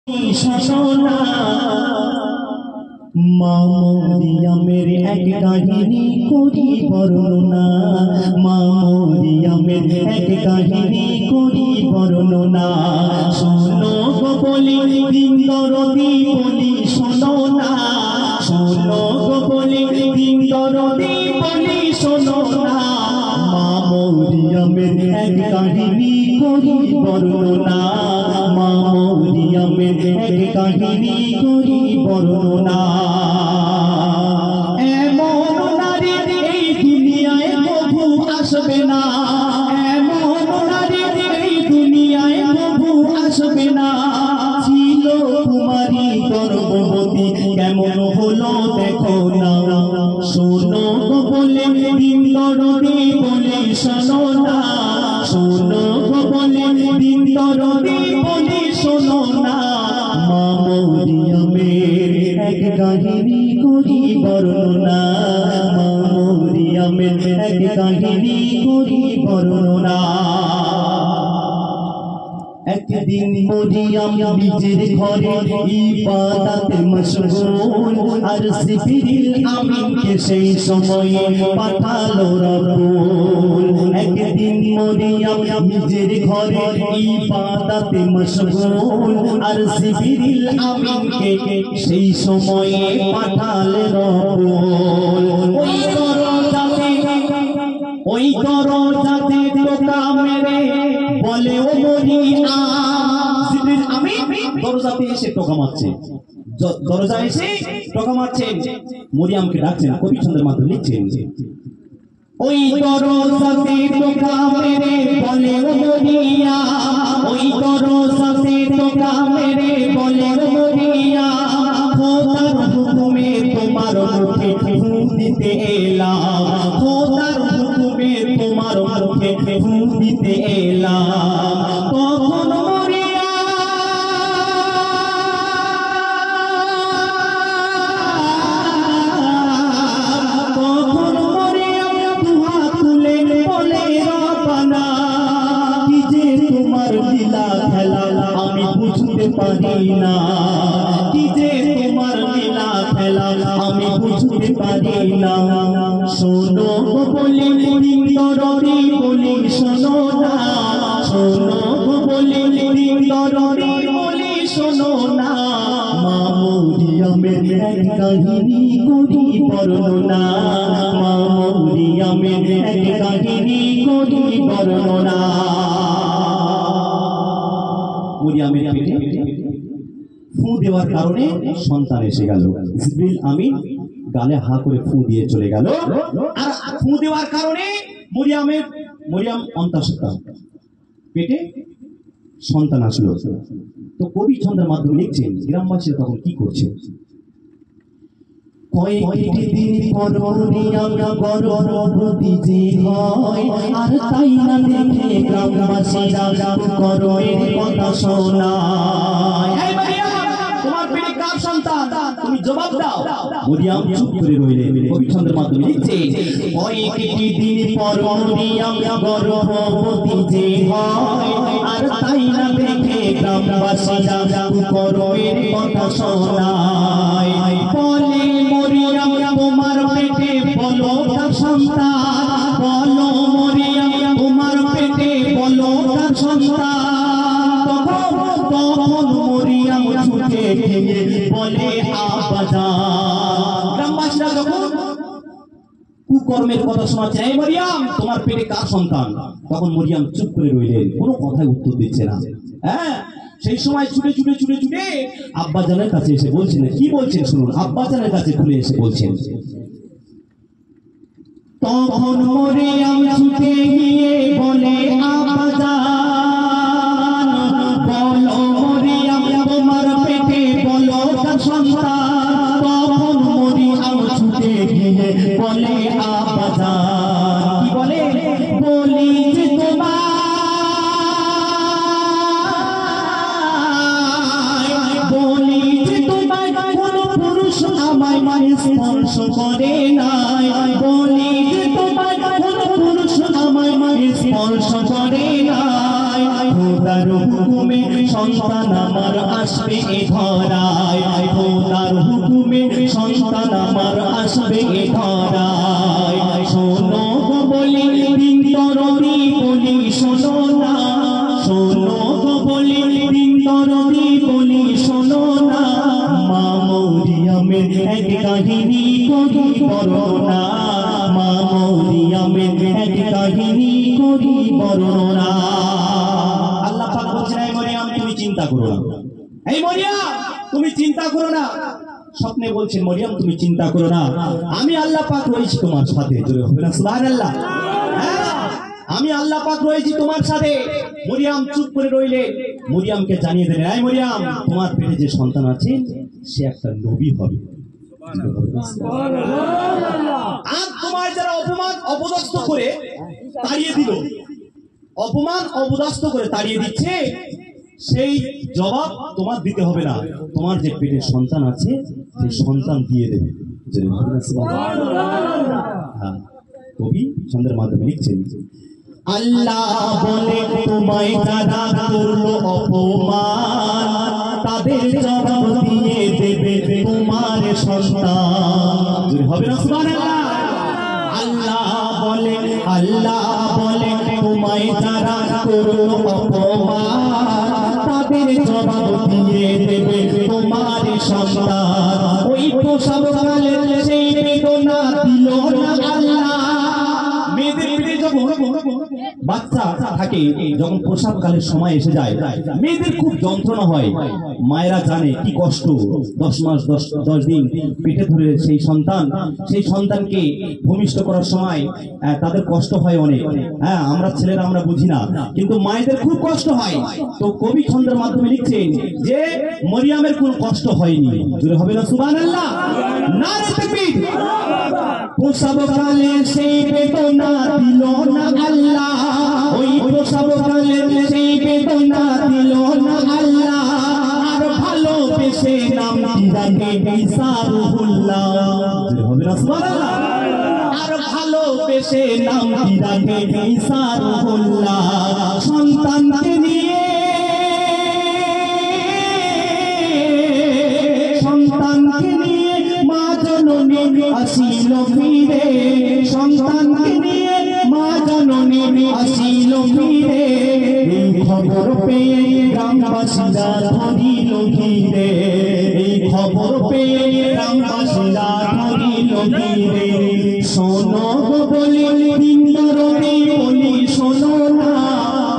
শোনা মা মরিয়মের এক কাহিনী করি বর্ণনা, মা মরিয়মের এক কাহিনী করি বর্ণনা। শোনো গো বলি দিন দরদি বলি শোনো না, শোনো গো বলি দিন দরদি বলি শোনো না। মা মরিয়মের এক কাহিনী করি বর্ণনা, মা মরিয়মের এক কাহিনী করি বর্ণনা। এমন নারী এই দুনিয়ায় কভু আসবে না, এমন নারী এই দুনিয়ায় কভু আসবে না। ছিল কুমারী গর্ভবতী কেমন হলো দেখো না। শোনো গো বলে দিন দরদি বলে শোনো না, শোনো গো বলে দিন দরদি বলে শোনো না। মা মরিয়মের এক কাহিনী করি বর্ণনা, মা মরিয়মের এক কাহিনী করি বর্ণনা। একদিন মরিয়ম নিজের ঘরে ইবাদতে মশগুল, আর জিবরিল আমিনকে সেই সময়ে পাঠালো রব্বুল। একদিন মরিয়ম নিজের ঘরে ইবাদতে মশগুল, আর জিবরিল আমিনকে সেই সময়ে পাঠালে রব্বুল। ওই দরজাতে টোকা মেরে বলে ও মরিয়ম, জিবরিল আমিন দরজাতে এসে টোকা মারছে, দরজা এসে টোকা মারছেন, মরিয়মকে ডাকছেন। কবি ছন্দের মাধ্যমে লিখছেন, ওই দরজাতে টোকা মেরে বলে ও মরিয়ম, ওই দরজাতে টোকা মেরে বলে ও মরিয়ম, খোদার হুকুমে তোমার মুখে ফু দিতে এলাম, খোদার হুকুমে তোমার মুখে ফু দিতে এলাম। তখন আমি বুঝতে পারি না, কি যে তোমার লীলা খেলা আমি বুঝতে পারি না। শোনো গো বলি দিন দরদি বলি শোনো না, শোনো গো বলি দিন দরদি বলি শোনো না। মা মরিয়মের এক কাহিনী করি বর্ণনা, মা মরিয়মের এক কাহিনী করি বর্ণনা। মরিয়মের পেটে ফু দেওয়ার কারণে সন্তান এসে গেল। জিবরিল আমিন গালে হা করে ফু দিয়ে চলে গেল, আর ফু দেওয়ার কারণে মরিয়ম অন্তঃসত্ত্বা পেটে সন্তান আসলো। তো কবি ছন্দের মাধ্যমে লিখছেন গ্রামবাসীরা তখন কি করছে। কয়েকটি দিন পর মরিয়ম গর্ভবতী যে হয়, আর তাই না দেখে গ্রামবাসীরা করয়ের কথা শোনায়। এই মরিয়ম, তোমার পেটে কার সন্তান, তুমি জবাব দাও। মরিয়ম চুপ করে রইলেন। কবি ছন্দের মাধ্যমে লিখছে, কয়েকটি দিন পর মরিয়ম গর্ভবতী যে হয়, আর তাই না দেখে গ্রামবাসীরা করয়ের কথা শোনায়। বলে মরিয়ম তোমার পেটে বলো কার সন্তান, বলো মরিয়ম তোমার পেটে বলো কার সন্তান। তখন মরিয়ম ছুটে গিয়ে বলে আব্বাজান। গ্রামবাসীরা যখন কুকর্মের কথা শোনাচ্ছে, এই মরিয়ম তোমার পেটে কার সন্তান, তখন মরিয়ম চুপ করে রইলেন, কোনো কথায় উত্তর দিচ্ছে না। হ্যাঁ, সেই সময় ছুটে ছুটে ছুটে ছুটে আব্বাজানের কাছে এসে বলছেন, কি বলছেন শুনুন। আব্বাজানের কাছে খুলে এসে বলছেন, তখন মরিয়ম ছুটে গিয়ে বলে আব্বাজান, বলো মরিয়ম তোমার পেটে বলো কার সন্তান। তখন মরিয়ম ছুটে গিয়ে বলে আব্বাজান, কি বলে, বলি যে তোমার স্পর্শ করে নাই, বলি যে তোমার পুরুষ আমায় স্পর্শ করে নাই। খোদার হুকুমে সন্তান আমার আসবে এ ধরায়, খোদার হুকুমে সন্তান আমার আসবে এ ধরায়। শোনো গো বলি দিন তরণী বলি শোনো না, শোনো গো বলি দিন তরণী বলি শোনো না, মা মরিয়মের এক কাহিনী করি বর্ণনা, মা মরিয়মের এক কাহিনী করি বর্ণনা। আল্লাহ পাক বলছেন, এই মরিয়ম তুমি চিন্তা করো না, এই মরিয়ম তুমি চিন্তা করো না। স্বপ্নে বলছেন, মরিয়ম তুমি চিন্তা করো না, আমি আল্লাহ পাক রয়েছি তোমার সাথে। জোরে হবে না সুবহানাল্লাহ? আমি আল্লাহ পাক রয়েছি তোমার সাথে। মরিয়ম চুপ করে রইলে। মরিয়মকে জানিয়ে দিলেন, এই মরিয়ম তোমার পেটে যে সন্তান আছে সে একটা নবী হবে। আর তোমার যারা অপমান অপদস্থ করে তাড়িয়ে দিল, অপমান অপদস্থ করে তাড়িয়ে দিচ্ছে, সেই জবাব তোমার দিতে হবে না, তোমার যে পেটে সন্তান আছে সেই সন্তান দিয়ে দেবে। কবি ছন্দের মাধ্যমে লিখছেন, আল্লাহ বলে তোমায় যারা করলো অপমান, তাদের জবাব দিয়ে দেবে তোমার সন্তান। হবে না সুবহানাল্লাহ? আল্লাহ বলে তোমায় যারা করলো অপমান, তাদের জবাব দিয়ে দেবে তোমার সন্তান। ওই প্রসবকালে সেই বেদনা দিল না আল্লাহ। মেয়েদের পেটে যখন বাচ্চা থাকে, যখন প্রসবকালের সময় এসে যায়, মেয়েদের খুব যন্ত্রণা হয়। মায়েরা জানে কি কষ্ট। 10 মাস 10 দিন পেটে ধরে সেই সন্তানকে ভূমিষ্ঠ করার সময় তাদের কষ্ট হয় অনেক। হ্যাঁ, আমরা ছেলেরা আমরা বুঝি না, কিন্তু মায়েদের খুব কষ্ট হয়। তো কবি ছন্দের মাধ্যমে লিখছেন যে মরিয়মের কোনো কষ্ট হয়নি। জোরে হবে না সুবহানাল্লাহ? নারে তাকবীর। প্রসবকালে সেই বেদনা দিল না আল্লাহ, ওই প্রসবকালে সেই বেদনা দিল না আল্লাহ। আর ভালোবেসে নামটি রাখে ঈসা রুহুল্লাহ। হবে না সুবহানাল্লাহ? আর ভালোবেসে নামটি রাখে ঈসা রুহুল্লাহ। সন্তানকে নিয়ে মা জননী আসিল ফিরে, সন্তানকে নিয়ে মা জননী আসিল ফিরে। এই খবর পেয়ে গ্রামবাসীরা ধরিল ঘিরে, এই খবর পেয়ে গ্রামবাসীরা ধরিল ঘিরে। শোনো গো বলি দিন তরণী বলি শোনো না,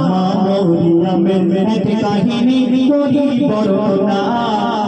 মা মরিয়মের এক কাহিনী করি বর্ণনা,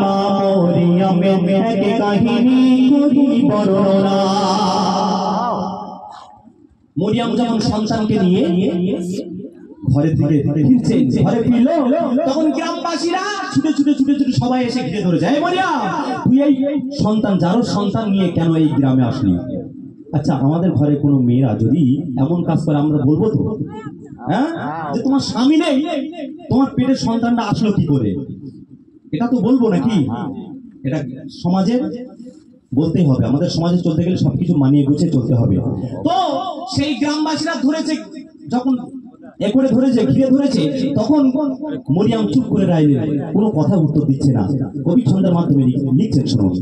মা মরিয়মের এক কাহিনী করি বর্ণনা। মরিয়ম যখন সন্তানকে নিয়ে ঘরের দিকে ফিরছেন, ঘরে ফিরল, তখন গ্রামবাসীরা ছুটে ছুটে ছুটে ছুটে সবাই এসে ঘিরে ধরে যায়, মরিয়ম তুই এই সন্তান, যারও সন্তান নিয়ে কেন এই গ্রামে আসলি? আচ্ছা, আমাদের ঘরে কোনো মেয়েরা যদি এমন কাজ করে আমরা বলবো তো, হ্যাঁ, যে তোমার স্বামী নেই, তোমার পেটের সন্তানটা আসলো কি করে? এটা তো বলবো নাকি? এটা সমাজে বলতেই হবে। আমাদের সমাজে চলতে গেলে সবকিছু মানিয়ে গুছিয়ে চলতে হবে। তো সেই গ্রামবাসীরা ধরেছে, যখন এ করে ধরেছে, ঘিরে ধরেছে, তখন মরিয়ম চুপ করে রইলেন, কোনো কথা উত্তর দিচ্ছে না। কবি ছন্দের মাধ্যমে লিখছেন, শুনুন।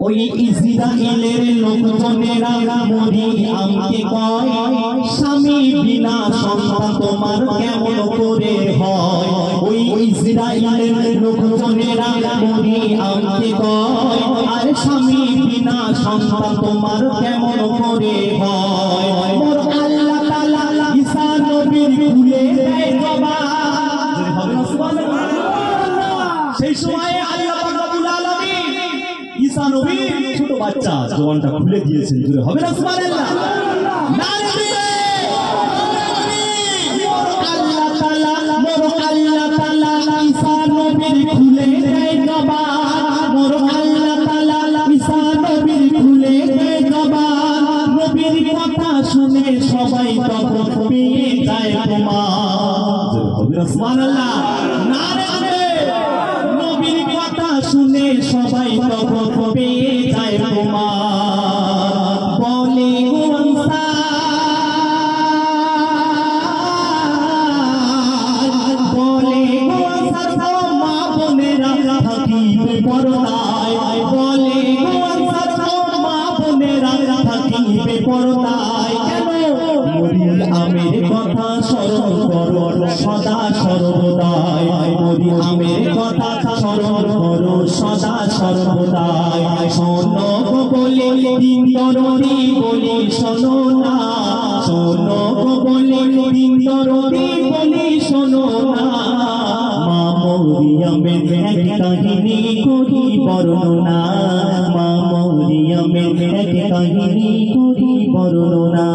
ওই ইসরায়েলের লোকজনেরা মরিয়মকে কয়, স্বামী বিনা সন্তান তোমার কেমন করে হয়? ওই ইসরায়েলের লোকজনেরা মরিয়মকে কয়, আর স্বামী বিনা সন্তান তোমার কেমন করে হয়? মোর আল্লাহ তাআলা ঈসা নবীর খুলে দেয় জবাব। সেই সময় আল্লাহ পাক রব্বুল আলামিন ঈসা নবী ছোট বাচ্চা জবানটা খুলে দিয়েছেন। জোরে হবে না সুবহানাল্লাহ? আল্লাহ তাআলা ঈসা নবীর খুলে দেয় জবান, মোর আল্লাহ তাআলা ঈসা নবীর খুলে দেয় জবান। নবীর কথা শুনে সবাই তখন পেয়ে যায় প্রমাণ। হবে না সুবহানাল্লাহ? নারে নবীর কথা শুনে সবাই তখন পেয়ে যায় প্রমাণ। বলে গো বেপরদায় বলে গো আনসার মা বোনেরা থাকিবে পরদায় কেন মরিয়ম আমের কথা স্মরণ করো সদা সর্বদাই মরিয়মের কথা স্মরণ করো সদা সর্বদাই শোনো গো বলে দিন দরদি বলি শোনো না শোনো গো বলে দিন দরদি বলি শোনো না মা মরিয়মের এক কাহিনী করি বর্ণনা মা মরিয়মের এক কাহিনী করি বর্ণনা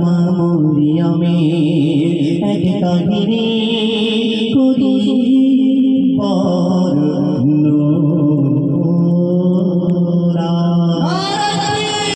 মা মরিয়মের এক কাহিনী